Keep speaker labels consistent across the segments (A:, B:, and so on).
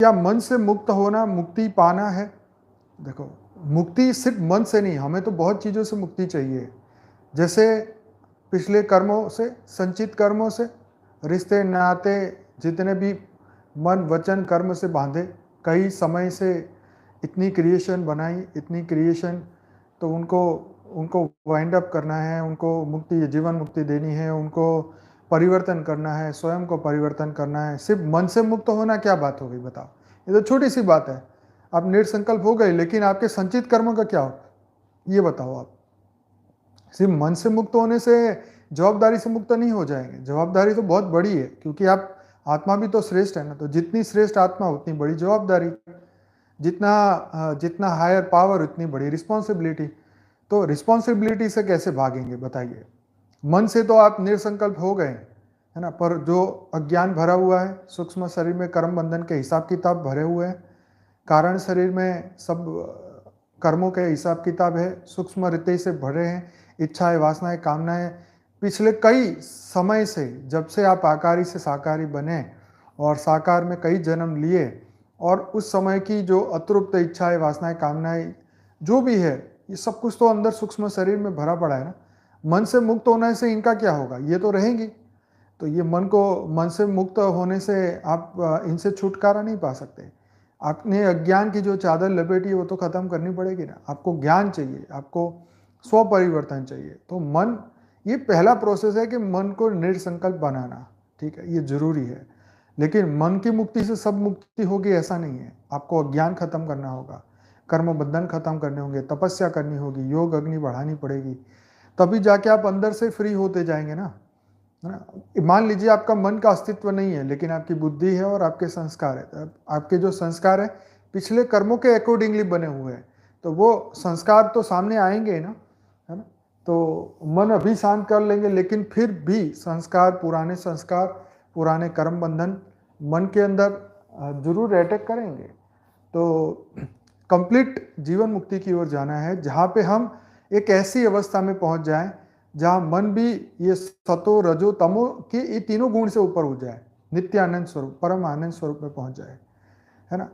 A: क्या मन से मुक्त होना मुक्ति पाना है? देखो, मुक्ति सिर्फ मन से नहीं, हमें तो बहुत चीज़ों से मुक्ति चाहिए। जैसे पिछले कर्मों से, संचित कर्मों से, रिश्ते नाते जितने भी मन वचन कर्म से बांधे, कई समय से इतनी क्रिएशन बनाई, इतनी क्रिएशन, तो उनको उनको वाइंड अप करना है, उनको मुक्ति, जीवन मुक्ति देनी है, उनको परिवर्तन करना है, स्वयं को परिवर्तन करना है। सिर्फ मन से मुक्त होना क्या बात हो गई बताओ? ये तो छोटी सी बात है। आप निर्संकल्प हो गए, लेकिन आपके संचित कर्मों का क्या होगा ये बताओ आप? सिर्फ मन से मुक्त होने से जवाबदारी से मुक्त नहीं हो जाएंगे। जवाबदारी तो बहुत बड़ी है, क्योंकि आप आत्मा भी तो श्रेष्ठ है ना। तो जितनी श्रेष्ठ आत्मा उतनी बड़ी जवाबदारी, जितना हायर पावर उतनी बड़ी रिस्पॉन्सिबिलिटी। तो रिस्पॉन्सिबिलिटी से कैसे भागेंगे बताइए? मन से तो आप निर्संकल्प हो गए, है ना, पर जो अज्ञान भरा हुआ है, सूक्ष्म शरीर में कर्म बंधन के हिसाब किताब भरे हुए हैं, कारण शरीर में सब कर्मों के हिसाब किताब है, सूक्ष्म रीति से भरे हैं, इच्छाएं, वासनाएं, कामनाएं पिछले कई समय से, जब से आप आकारी से साकारी बने और साकार में कई जन्म लिए, और उस समय की जो अतृप्त इच्छाएं, वासनाएं, कामनाएं जो भी है, ये सब कुछ तो अंदर सूक्ष्म शरीर में भरा पड़ा है ना। मन से मुक्त होने से इनका क्या होगा? ये तो रहेंगी। तो ये मन से मुक्त होने से आप इनसे छुटकारा नहीं पा सकते। आपने अज्ञान की जो चादर लपेटी है वो तो खत्म करनी पड़ेगी ना। आपको ज्ञान चाहिए, आपको स्व परिवर्तन चाहिए। तो मन, ये पहला प्रोसेस है कि मन को निर्संकल्प बनाना, ठीक है, ये जरूरी है। लेकिन मन की मुक्ति से सब मुक्ति होगी ऐसा नहीं है। आपको अज्ञान खत्म करना होगा, कर्म बंधन खत्म करने होंगे, तपस्या करनी होगी, योग अग्नि बढ़ानी पड़ेगी, तभी जाके आप अंदर से फ्री होते जाएंगे ना, है ना। मान लीजिए आपका मन का अस्तित्व नहीं है, लेकिन आपकी बुद्धि है और आपके संस्कार है। तो आपके जो संस्कार है पिछले कर्मों के अकॉर्डिंगली बने हुए हैं, तो वो संस्कार तो सामने आएंगे ही ना, है ना। तो मन अभी शांत कर लेंगे, लेकिन फिर भी संस्कार, पुराने कर्म बंधन मन के अंदर जरूर अटैक करेंगे। तो कंप्लीट जीवन मुक्ति की ओर जाना है, जहाँ पे हम एक ऐसी अवस्था में पहुंच जाएं जहाँ मन भी ये सतो रजो तमो के ये तीनों गुण से ऊपर उठ जाए, नित्य आनंद स्वरूप, परम आनंद स्वरूप में पहुंच जाए, है ना।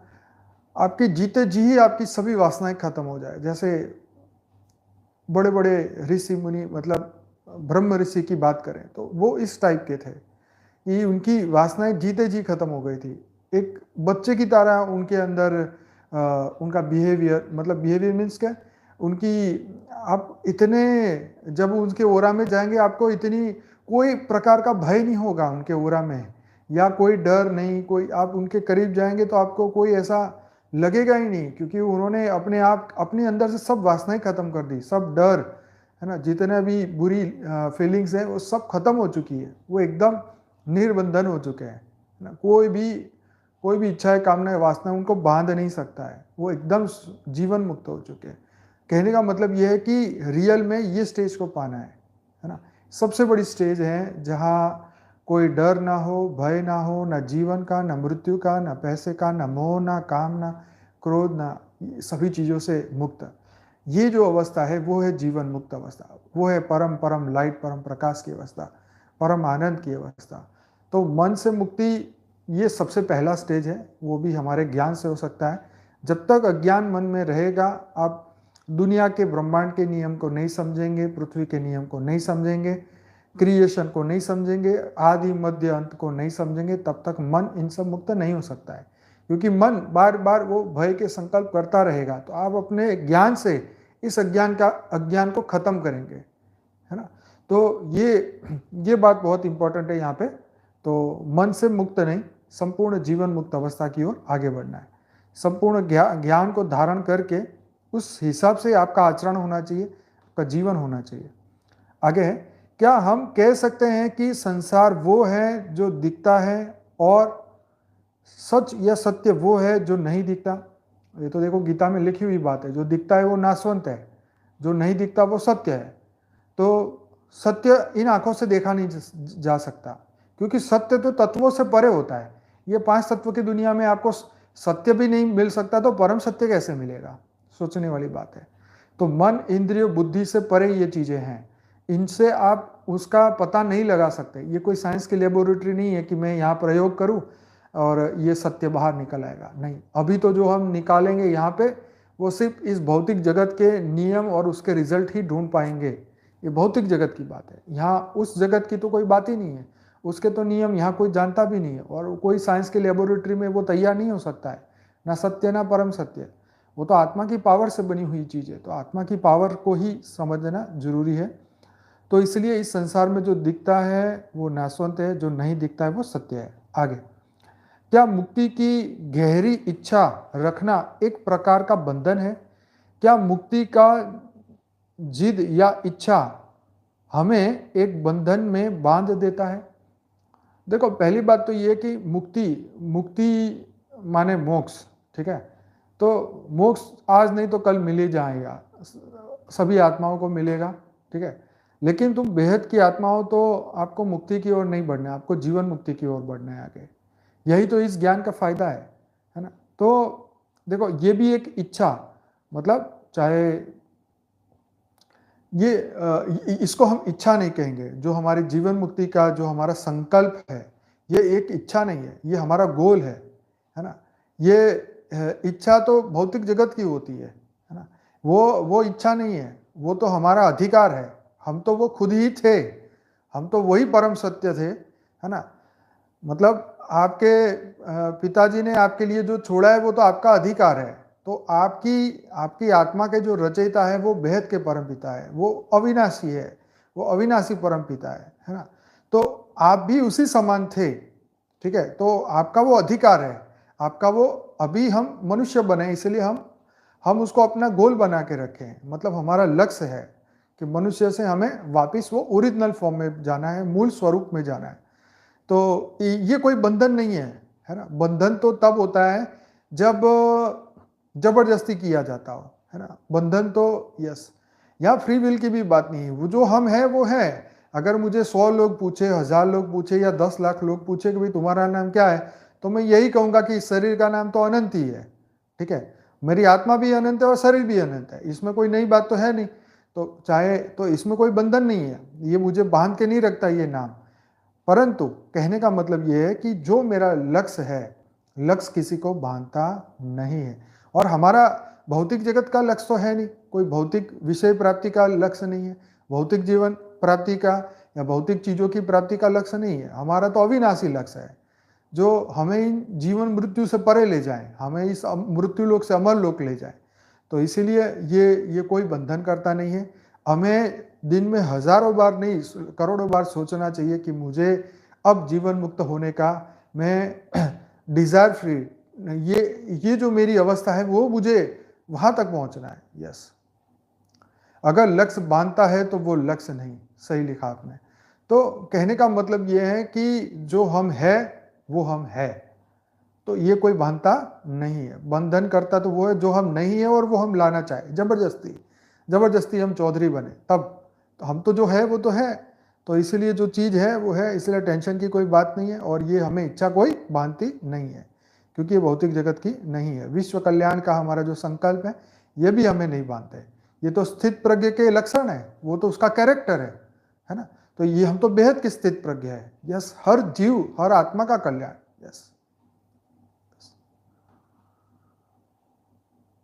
A: आपके जीते जी ही आपकी सभी वासनाएं खत्म हो जाए। जैसे बड़े बड़े ऋषि मुनि, मतलब ब्रह्म ऋषि की बात करें तो वो इस टाइप के थे कि उनकी वासनाएं जीते जी खत्म हो गई थी। एक बच्चे की तरह उनके अंदर उनका बिहेवियर, मतलब बिहेवियर मीन्स क्या, उनकी, आप इतने, जब उनके ओरा में जाएंगे आपको इतनी कोई प्रकार का भय नहीं होगा उनके ओरा में, या कोई डर नहीं, कोई, आप उनके करीब जाएंगे तो आपको कोई ऐसा लगेगा ही नहीं, क्योंकि उन्होंने अपने अंदर से सब वासनाएं खत्म कर दी, सब डर, है ना, जितने भी बुरी फीलिंग्स हैं वो सब खत्म हो चुकी है। वो एकदम निर्बंधन हो चुके हैं ना। कोई भी इच्छा है, कामना है, वासना उनको बांध नहीं सकता है। वो एकदम जीवन मुक्त हो चुके हैं। कहने का मतलब यह है कि रियल में ये स्टेज को पाना है ना। सबसे बड़ी स्टेज है जहाँ कोई डर ना हो, भय ना हो, ना जीवन का, ना मृत्यु का, ना पैसे का, ना मोह, ना काम, ना क्रोध, ना सभी चीज़ों से मुक्त। ये जो अवस्था है वो है जीवन मुक्त अवस्था, वो है परम लाइट, परम प्रकाश की अवस्था, परम आनंद की अवस्था। तो मन से मुक्ति ये सबसे पहला स्टेज है, वो भी हमारे ज्ञान से हो सकता है। जब तक अज्ञान मन में रहेगा, आप दुनिया के, ब्रह्मांड के नियम को नहीं समझेंगे, पृथ्वी के नियम को नहीं समझेंगे, क्रिएशन को नहीं समझेंगे, आदि मध्य अंत को नहीं समझेंगे, तब तक मन इन सब मुक्त नहीं हो सकता है। क्योंकि मन बार बार वो भय के संकल्प करता रहेगा। तो आप अपने ज्ञान से इस अज्ञान को खत्म करेंगे, है ना। तो ये बात बहुत इंपॉर्टेंट है यहाँ पे। तो मन से मुक्त नहीं, संपूर्ण जीवन मुक्त अवस्था की ओर आगे बढ़ना है। संपूर्ण ज्ञान को धारण करके उस हिसाब से आपका आचरण होना चाहिए, आपका जीवन होना चाहिए। आगे है, क्या हम कह सकते हैं कि संसार वो है जो दिखता है और सच या सत्य वो है जो नहीं दिखता? ये तो देखो गीता में लिखी हुई बात है, जो दिखता है वो नाशवंत है, जो नहीं दिखता वो सत्य है। तो सत्य इन आंखों से देखा नहीं जा सकता, क्योंकि सत्य तो तत्वों से परे होता है। ये 5 तत्व की दुनिया में आपको सत्य भी नहीं मिल सकता, तो परम सत्य कैसे मिलेगा? सोचने वाली बात है। तो मन, इंद्रिय, बुद्धि से परे ये चीजें हैं, इनसे आप उसका पता नहीं लगा सकते। ये कोई साइंस की लेबोरेटरी नहीं है कि मैं यहाँ प्रयोग करूँ और ये सत्य बाहर निकल आएगा। नहीं, अभी तो जो हम निकालेंगे यहाँ पे वो सिर्फ इस भौतिक जगत के नियम और उसके रिजल्ट ही ढूंढ पाएंगे। ये भौतिक जगत की बात है, यहाँ उस जगत की तो कोई बात ही नहीं है, उसके तो नियम यहाँ कोई जानता भी नहीं है, और कोई साइंस की लेबोरेटरी में वो तैयार नहीं हो सकता है, ना सत्य ना परम सत्य। वो तो आत्मा की पावर से बनी हुई चीज़ है, तो आत्मा की पावर को ही समझना जरूरी है। तो इसलिए इस संसार में जो दिखता है वो नाशवंत है, जो नहीं दिखता है वो सत्य है। आगे, क्या मुक्ति की गहरी इच्छा रखना एक प्रकार का बंधन है? क्या मुक्ति का जिद या इच्छा हमें एक बंधन में बांध देता है? देखो, पहली बात तो ये कि मुक्ति मुक्ति माने मोक्ष, ठीक है। तो मोक्ष आज नहीं तो कल मिल ही जाएगा, सभी आत्माओं को मिलेगा, ठीक है। लेकिन तुम बेहद की आत्मा हो तो आपको मुक्ति की ओर नहीं बढ़ना है, आपको जीवन मुक्ति की ओर बढ़ना है आगे। यही तो इस ज्ञान का फायदा है ना। तो देखो, ये भी एक इच्छा, मतलब चाहे इसको हम इच्छा नहीं कहेंगे, जो हमारी जीवन मुक्ति का जो हमारा संकल्प है, ये एक इच्छा नहीं है, ये हमारा गोल है ना। ये इच्छा तो भौतिक जगत की होती है ना, वो इच्छा नहीं है, वो तो हमारा अधिकार है। हम तो वो खुद ही थे, हम तो वही परम सत्य थे, है ना। मतलब आपके पिताजी ने आपके लिए जो छोड़ा है वो तो आपका अधिकार है। तो आपकी आत्मा के जो रचयिता है वो बेहद के परम पिता है, वो अविनाशी है, वो अविनाशी परम पिता है ना। तो आप भी उसी समान थे, ठीक है। तो आपका वो अधिकार है, आपका वो, अभी हम मनुष्य बने इसलिए हम उसको अपना गोल बना के रखें, मतलब हमारा लक्ष्य है कि मनुष्य से हमें वापस वो ओरिजिनल फॉर्म में जाना है, मूल स्वरूप में जाना है। तो ये कोई बंधन नहीं है ना। बंधन तो तब होता है जब जबरदस्ती किया जाता हो, है ना। बंधन तो यस, यहाँ फ्री विल की भी बात नहीं है, वो जो हम है वो है। अगर मुझे 100 लोग पूछे, 1000 लोग पूछे या 10 लाख लोग पूछे कि भाई तुम्हारा नाम क्या है, तो मैं यही कहूंगा कि इस शरीर का नाम तो अनंत ही है, ठीक है। मेरी आत्मा भी अनंत है और शरीर भी अनंत है, इसमें कोई नई बात तो है नहीं। तो चाहे तो इसमें कोई बंधन नहीं है, ये मुझे बांध के नहीं रखता ये नाम। परंतु कहने का मतलब ये है कि जो मेरा लक्ष्य है, लक्ष्य किसी को बांधता नहीं है। और हमारा भौतिक जगत का लक्ष्य तो है नहीं, कोई भौतिक विषय प्राप्ति का लक्ष्य नहीं है, भौतिक जीवन प्राप्ति का या भौतिक चीजों की प्राप्ति का लक्ष्य नहीं है। हमारा तो अविनाशी लक्ष्य है, जो हमें इन जीवन मृत्यु से परे ले जाए, हमें इस मृत्यु लोक से अमर लोक ले जाए। तो इसीलिए ये कोई बंधन करता नहीं है। हमें दिन में हजारों बार नहीं, करोड़ों बार सोचना चाहिए कि मुझे अब जीवन मुक्त होने का, मैं डिजायर फ्री, ये जो मेरी अवस्था है वो मुझे वहां तक पहुंचना है। यस, अगर लक्ष्य बांधता है तो वो लक्ष्य नहीं, सही लिखा आपने। तो कहने का मतलब ये है कि जो हम है वो हम है, तो ये कोई बांधता नहीं है। बंधन करता तो वो है जो हम नहीं है और वो हम लाना चाहे, जबरदस्ती हम चौधरी बने तब। तो हम तो जो है वो तो है, तो इसलिए जो चीज़ है वो है, इसलिए टेंशन की कोई बात नहीं है। और ये हमें इच्छा कोई बांधती नहीं है, क्योंकि ये भौतिक जगत की नहीं है। विश्व कल्याण का हमारा जो संकल्प है ये भी हमें नहीं बांधते। ये तो स्थित प्रज्ञ के लक्षण है, वो तो उसका कैरेक्टर है ना। तो ये हम तो बेहद की स्थित प्रज्ञ है। यस, हर जीव, हर आत्मा का कल्याण। यस,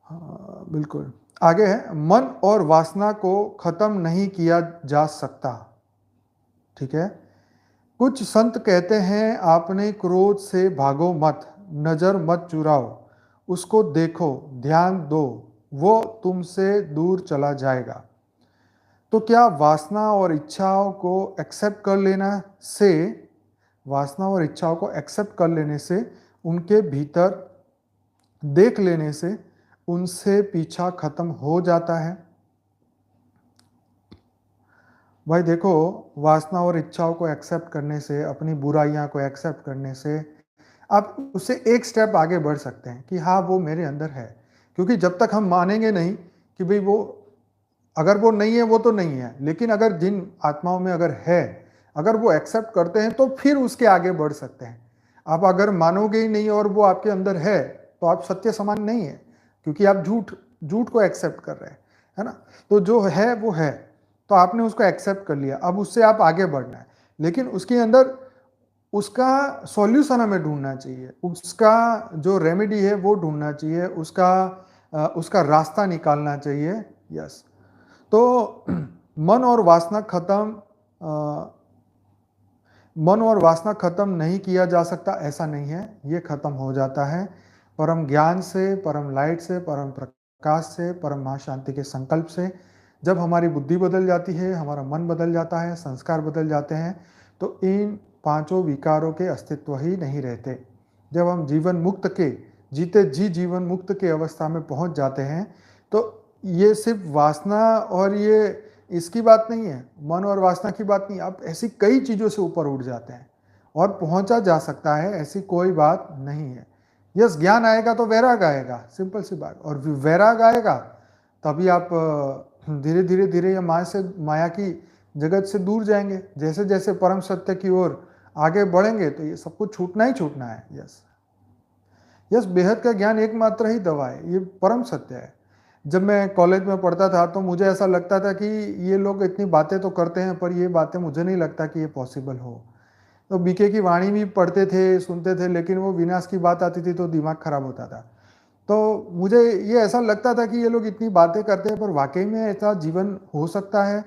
A: हाँ बिल्कुल। आगे है, मन और वासना को खत्म नहीं किया जा सकता, ठीक है। कुछ संत कहते हैं आपने क्रोध से भागो मत, नजर मत चुराओ, उसको देखो, ध्यान दो, वो तुमसे दूर चला जाएगा। तो क्या वासना और इच्छाओं को एक्सेप्ट कर लेना से, वासना और इच्छाओं को एक्सेप्ट कर लेने से, उनके भीतर देख लेने से उनसे पीछा खत्म हो जाता है? भाई देखो, वासना और इच्छाओं को एक्सेप्ट करने से, अपनी बुराइयां को एक्सेप्ट करने से आप उससे एक स्टेप आगे बढ़ सकते हैं कि हाँ वो मेरे अंदर है। क्योंकि जब तक हम मानेंगे नहीं कि भाई वो, अगर वो नहीं है वो तो नहीं है, लेकिन अगर जिन आत्माओं में अगर है, अगर वो एक्सेप्ट करते हैं तो फिर उसके आगे बढ़ सकते हैं। आप अगर मानोगे ही नहीं और वो आपके अंदर है तो आप सत्य समान नहीं है, क्योंकि आप झूठ को एक्सेप्ट कर रहे हैं, है ना। तो जो है वो है, तो आपने उसको एक्सेप्ट कर लिया, अब उससे आप आगे बढ़ना है। लेकिन उसके अंदर उसका सॉल्यूशन हमें ढूंढना चाहिए, उसका जो रेमेडी है वो ढूंढना चाहिए, उसका रास्ता निकालना चाहिए। यस। तो मन और वासना खत्म नहीं किया जा सकता, ऐसा नहीं है, ये खत्म हो जाता है परम ज्ञान से, परम लाइट से, परम प्रकाश से, परम महाशांति के संकल्प से। जब हमारी बुद्धि बदल जाती है, हमारा मन बदल जाता है, संस्कार बदल जाते हैं, तो इन पांचों विकारों के अस्तित्व ही नहीं रहते। जब हम जीवन मुक्त के जीते जी जीवन मुक्त के अवस्था में पहुंच जाते हैं, तो ये सिर्फ वासना और ये इसकी बात नहीं है, मन और वासना की बात नहीं, आप ऐसी कई चीज़ों से ऊपर उठ जाते हैं और पहुंचा जा सकता है, ऐसी कोई बात नहीं है। यस, ज्ञान आएगा तो वैराग आएगा, सिंपल सी बात। और वैराग आएगा तभी आप धीरे धीरे धीरे माया की जगत से दूर जाएंगे। जैसे जैसे परम सत्य की ओर आगे बढ़ेंगे तो ये सब कुछ छूटना ही छूटना है। यस यस, बेहद का ज्ञान एकमात्र ही दवा है, ये परम सत्य है। जब मैं कॉलेज में पढ़ता था तो मुझे ऐसा लगता था कि ये लोग इतनी बातें तो करते हैं, पर ये बातें मुझे नहीं लगता कि ये पॉसिबल हो। तो बीके की वाणी भी पढ़ते थे, सुनते थे, लेकिन वो विनाश की बात आती थी तो दिमाग खराब होता था। तो मुझे ये ऐसा लगता था कि ये लोग इतनी बातें करते हैं, पर वाकई में ऐसा जीवन हो सकता है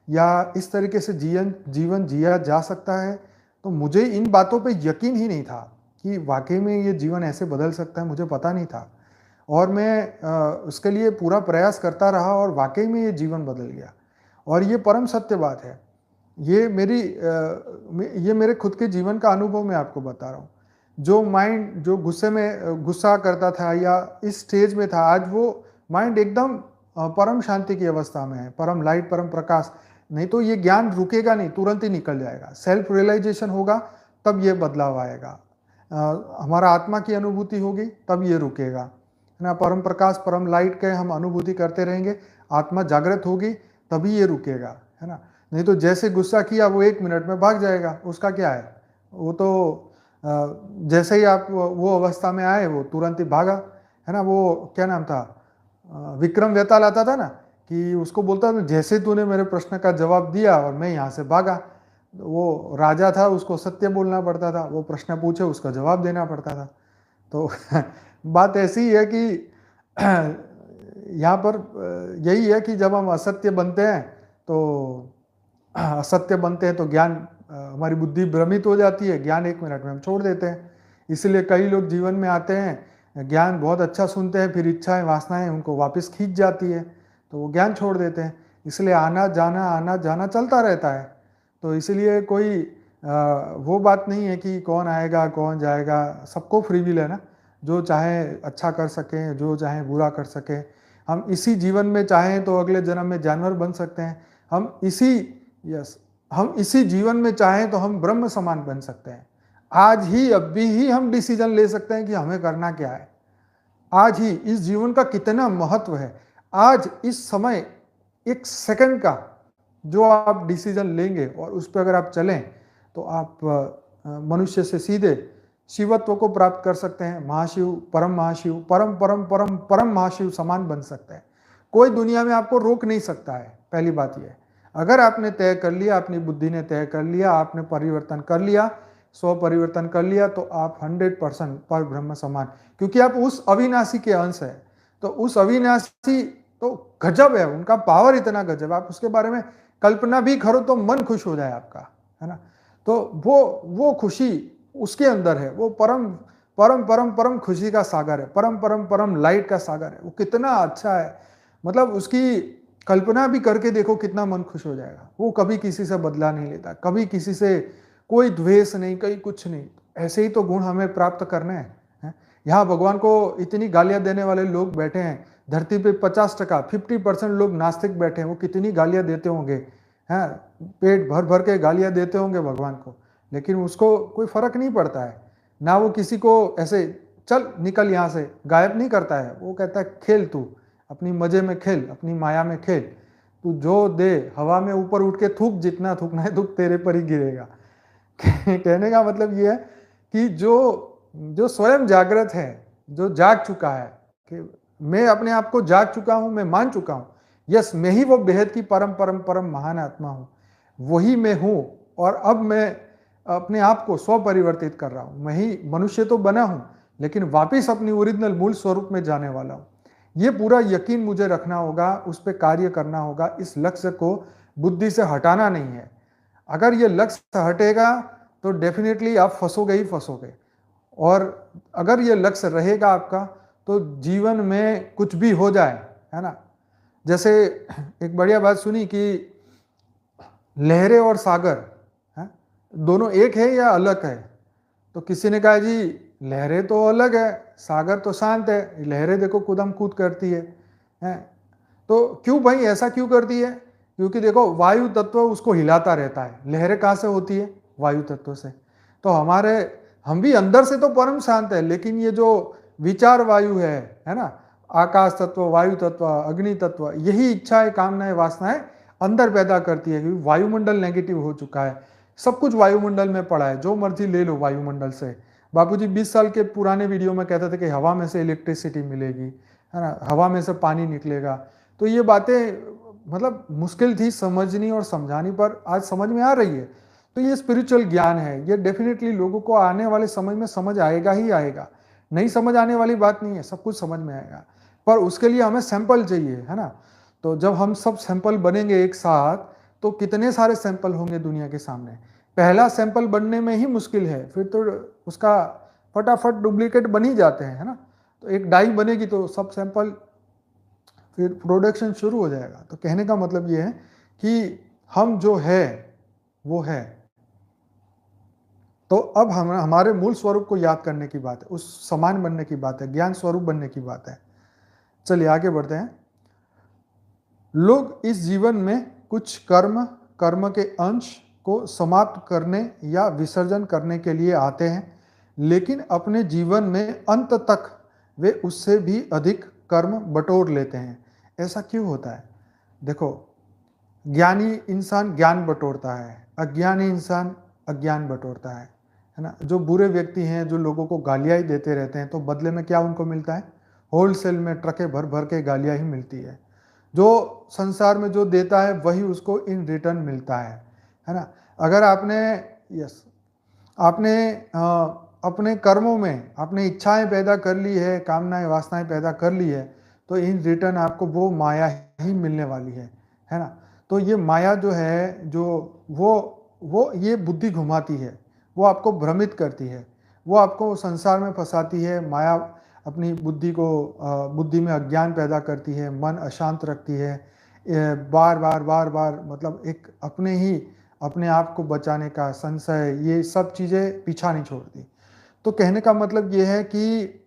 A: या इस तरीके से जीवन जिया जा सकता है? तो मुझे इन बातों पे यकीन ही नहीं था कि वाकई में ये जीवन ऐसे बदल सकता है, मुझे पता नहीं था। और मैं उसके लिए पूरा प्रयास करता रहा और वाकई में ये जीवन बदल गया। और ये परम सत्य बात है, ये मेरे खुद के जीवन का अनुभव मैं आपको बता रहा हूँ। जो माइंड जो गुस्सा करता था या इस स्टेज में था, आज वो माइंड एकदम परम शांति की अवस्था में है, परम लाइट, परम प्रकाश। नहीं तो ये ज्ञान रुकेगा नहीं, तुरंत ही निकल जाएगा। सेल्फ रियलाइजेशन होगा तब ये बदलाव आएगा, हमारा आत्मा की अनुभूति होगी तब ये रुकेगा, है ना। परम प्रकाश, परम लाइट के हम अनुभूति करते रहेंगे, आत्मा जागृत होगी तभी ये रुकेगा, है ना। नहीं तो जैसे गुस्सा किया वो 1 मिनट में भाग जाएगा, उसका क्या है। वो तो जैसे ही आप वो अवस्था में आए वो तुरंत ही भागा, है ना। वो क्या नाम था, विक्रम वेताल आता था ना, कि उसको बोलता था जैसे तूने मेरे प्रश्न का जवाब दिया और मैं यहाँ से भागा। वो राजा था, उसको सत्य बोलना पड़ता था, वो प्रश्न पूछे उसका जवाब देना पड़ता था। तो बात ऐसी है कि यहाँ पर यही है कि जब हम असत्य बनते हैं तो ज्ञान, हमारी बुद्धि भ्रमित हो जाती है, ज्ञान 1 मिनट में हम छोड़ देते हैं। इसलिए कई लोग जीवन में आते हैं, ज्ञान बहुत अच्छा सुनते हैं, फिर इच्छाएं वासनाएं उनको वापस खींच जाती है तो वो ज्ञान छोड़ देते हैं। इसलिए आना जाना चलता रहता है। तो इसलिए कोई वो बात नहीं है कि कौन आएगा कौन जाएगा, सबको फ्री विल है ना। जो चाहे अच्छा कर सकें, जो चाहे बुरा कर सकें। हम इसी जीवन में चाहें तो अगले जन्म में जानवर बन सकते हैं। हम इसी जीवन में चाहें तो हम ब्रह्म समान बन सकते हैं। आज ही अभी ही हम डिसीजन ले सकते हैं कि हमें करना क्या है। आज ही इस जीवन का कितना महत्व है, आज इस समय 1 सेकंड का जो आप डिसीजन लेंगे और उस पर अगर आप चलें तो आप मनुष्य से सीधे शिवत्व को प्राप्त कर सकते हैं। महाशिव, परम महाशिव समान बन सकते हैं। कोई दुनिया में आपको रोक नहीं सकता है। पहली बात यह है, अगर आपने तय कर लिया, अपनी बुद्धि ने तय कर लिया, आपने परिवर्तन कर लिया, परिवर्तन कर लिया, तो आप 100% पर ब्रह्म समान, क्योंकि आप उस अविनाशी के अंश है। तो उस अविनाशी तो गजब है, उनका पावर इतना गजब, आप उसके बारे में कल्पना भी करो तो मन खुश हो जाए आपका, है ना। तो वो खुशी उसके अंदर है, वो परम परम परम परम खुशी का सागर है, परम परम परम लाइट का सागर है। वो कितना अच्छा है, मतलब उसकी कल्पना भी करके देखो कितना मन खुश हो जाएगा। वो कभी किसी से बदला नहीं लेता, कभी किसी से कोई द्वेष नहीं, कहीं कुछ नहीं। ऐसे ही तो गुण हमें प्राप्त करने हैं। यहाँ भगवान को इतनी गालियां देने वाले लोग बैठे हैं, धरती पे 50% 50% लोग नास्तिक बैठे हैं, वो कितनी गालियां देते होंगे, हैं, पेट भर भर के गालियां देते होंगे भगवान को, लेकिन उसको कोई फर्क नहीं पड़ता है ना। वो किसी को ऐसे चल निकल यहाँ से गायब नहीं करता है, वो कहता है खेल, तू अपनी मजे में खेल, अपनी माया में खेल, तू जो दे हवा में ऊपर उठ के थूक, जितना थूकना है थूक, तेरे पर ही गिरेगा। कहने का मतलब ये है कि जो स्वयं जागृत है, जो जाग चुका है कि मैं अपने आप को जाग चुका हूं, मैं मान चुका हूं, यस मैं ही वो बेहद की परम परम परम महान आत्मा हूं, वही मैं हूं। और अब मैं अपने आप को स्व परिवर्तित कर रहा हूँ, मैं ही मनुष्य तो बना हूँ लेकिन वापिस अपनी ओरिजिनल मूल स्वरूप में जाने वाला हूँ। ये पूरा यकीन मुझे रखना होगा, उस पर कार्य करना होगा, इस लक्ष्य को बुद्धि से हटाना नहीं है। अगर ये लक्ष्य हटेगा तो डेफिनेटली आप फंसोगे ही फंसोगे, और अगर ये लक्ष्य रहेगा आपका तो जीवन में कुछ भी हो जाए, है ना। जैसे एक बढ़िया बात सुनी कि लहरें और सागर, है, दोनों एक है या अलग है? तो किसी ने कहा जी लहरें तो अलग है, सागर तो शांत है, लहरें देखो कूदम कूद करती है। तो क्यों भाई ऐसा क्यों करती है? क्योंकि देखो वायु तत्व उसको हिलाता रहता है, लहरें कहाँ से होती है? वायु तत्व से। तो हम भी अंदर से तो परम शांत है, लेकिन ये जो विचार वायु है ना, आकाश तत्व, वायु तत्व, अग्नि तत्व, यही इच्छाएं, कामनाएं, वासनाएं अंदर पैदा करती है, क्योंकि वायुमंडल नेगेटिव हो चुका है। सब कुछ वायुमंडल में पड़ा है, जो मर्जी ले लो वायुमंडल से। बापूजी 20 साल के पुराने वीडियो में कहते थे कि हवा में से इलेक्ट्रिसिटी मिलेगी, है ना, हवा में से पानी निकलेगा। तो ये बातें मतलब मुश्किल थी समझनी और समझानी, पर आज समझ में आ रही है। तो ये स्पिरिचुअल ज्ञान है, ये डेफिनेटली लोगों को आने वाले समय में समझ आएगा ही आएगा, नहीं समझ आने वाली बात नहीं है, सब कुछ समझ में आएगा। पर उसके लिए हमें सैंपल चाहिए, है ना। तो जब हम सब सैंपल बनेंगे एक साथ, तो कितने सारे सैंपल होंगे दुनिया के सामने। पहला सैंपल बनने में ही मुश्किल है, फिर तो उसका फटाफट डुप्लीकेट बन ही जाते हैं, है ना। तो एक डाई बनेगी तो सब सैंपल, फिर प्रोडक्शन शुरू हो जाएगा। तो कहने का मतलब ये है कि हम जो है वो है। तो अब हम हमारे मूल स्वरूप को याद करने की बात है, उस समान बनने की बात है, ज्ञान स्वरूप बनने की बात है। चलिए आगे बढ़ते हैं। लोग इस जीवन में कुछ कर्म के अंश को समाप्त करने या विसर्जन करने के लिए आते हैं, लेकिन अपने जीवन में अंत तक वे उससे भी अधिक कर्म बटोर लेते हैं। ऐसा क्यों होता है? देखो, ज्ञानी इंसान ज्ञान बटोरता है, अज्ञानी इंसान अज्ञान बटोरता है ना। जो बुरे व्यक्ति हैं, जो लोगों को गालियाँ ही देते रहते हैं, तो बदले में क्या उनको मिलता है? होलसेल में ट्रकें भर भर के गालियाँ ही मिलती है। जो संसार में जो देता है वही उसको इन रिटर्न मिलता है ना। अगर आपने अपने कर्मों में आपने इच्छाएं पैदा कर ली है, कामनाएं, वासनाएं पैदा कर ली है, तो इन रिटर्न आपको वो माया ही मिलने वाली है ना। तो ये माया जो है, जो वो ये बुद्धि घुमाती है, वो आपको भ्रमित करती है, वो आपको संसार में फंसाती है। माया अपनी बुद्धि में अज्ञान पैदा करती है, मन अशांत रखती है, बार बार मतलब एक अपने आप को बचाने का संशय, ये सब चीज़ें पीछा नहीं छोड़ती। तो कहने का मतलब ये है कि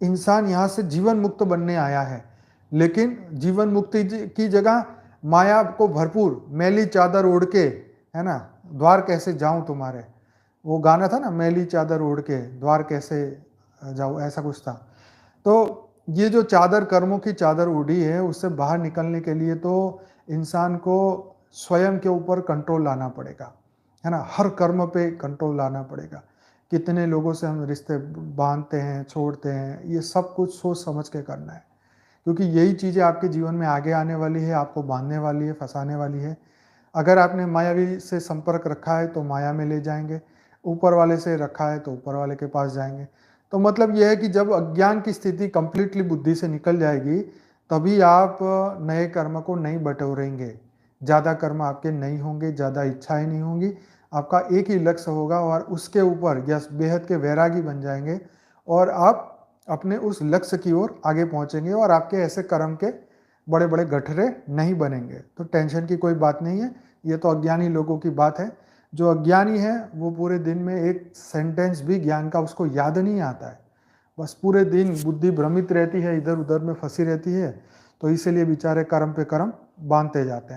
A: इंसान यहाँ से जीवन मुक्त बनने आया है, लेकिन जीवन मुक्ति की जगह माया को भरपूर मैली चादर ओढ़ के, है ना, द्वार कैसे जाऊं तुम्हारे, वो गाना था ना, मैली चादर ओढ़ के द्वार कैसे जाऊं, ऐसा कुछ था। तो ये जो चादर, कर्मों की चादर ओढ़ी है, उससे बाहर निकलने के लिए तो इंसान को स्वयं के ऊपर कंट्रोल लाना पड़ेगा, है ना। हर कर्म पे कंट्रोल लाना पड़ेगा। कितने लोगों से हम रिश्ते बांधते हैं, छोड़ते हैं, ये सब कुछ सोच समझ के करना है, क्योंकि यही चीज़ें आपके जीवन में आगे आने वाली है, आपको बांधने वाली है, फंसाने वाली है। अगर आपने मायावी से संपर्क रखा है तो माया में ले जाएंगे, ऊपर वाले से रखा है तो ऊपर वाले के पास जाएंगे। तो मतलब यह है कि जब अज्ञान की स्थिति कंप्लीटली बुद्धि से निकल जाएगी, तभी आप नए कर्म को नहीं बटोरेंगे, ज़्यादा कर्म आपके नहीं होंगे, ज़्यादा इच्छाएं नहीं होंगी, आपका एक ही लक्ष्य होगा, और उसके ऊपर यस बेहद के वैरागी बन जाएंगे, और आप अपने उस लक्ष्य की ओर आगे पहुंचेंगे, और आपके ऐसे कर्म के बड़े बड़े गठरे नहीं बनेंगे। तो टेंशन की कोई बात नहीं है, ये तो अज्ञानी लोगों की बात है। जो अज्ञानी है वो पूरे दिन में एक सेंटेंस भी ज्ञान का उसको याद नहीं आता है, बस पूरे दिन बुद्धि भ्रमित रहती है, इधर उधर में फंसी रहती है, तो इसीलिए बेचारे कर्म पे कर्म बांधते जाते हैं।